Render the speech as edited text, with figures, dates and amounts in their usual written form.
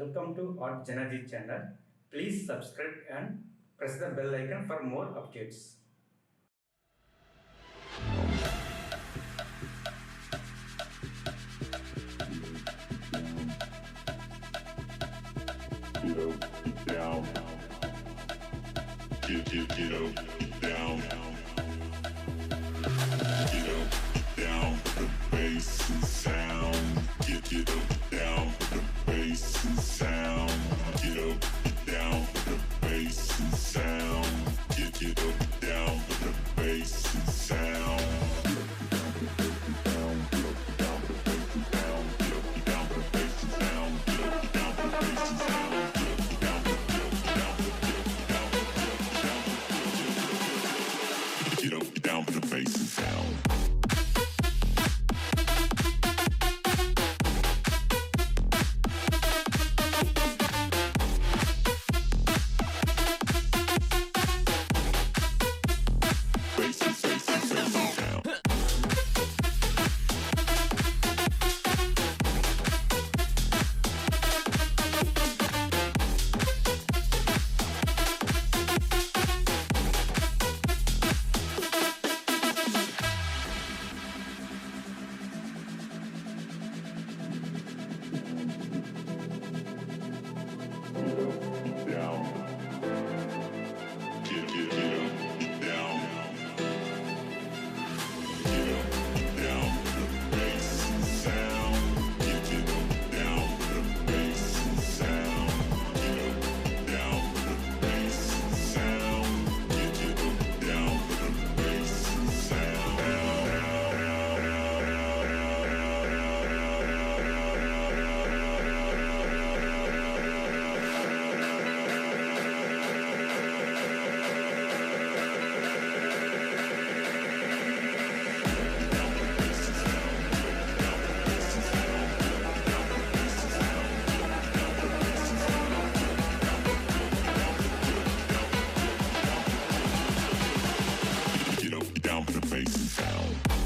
Welcome to JanaG channel. Please subscribe and press the bell icon for more updates. Get down. Get up, down. Get up, down. The bass and sound. Get up, down. The bass and sound. Get up, down. The bass and sound. Get up, down. The bass and sound. Get up, down for the bass and sound. Get up, down for the bass and sound.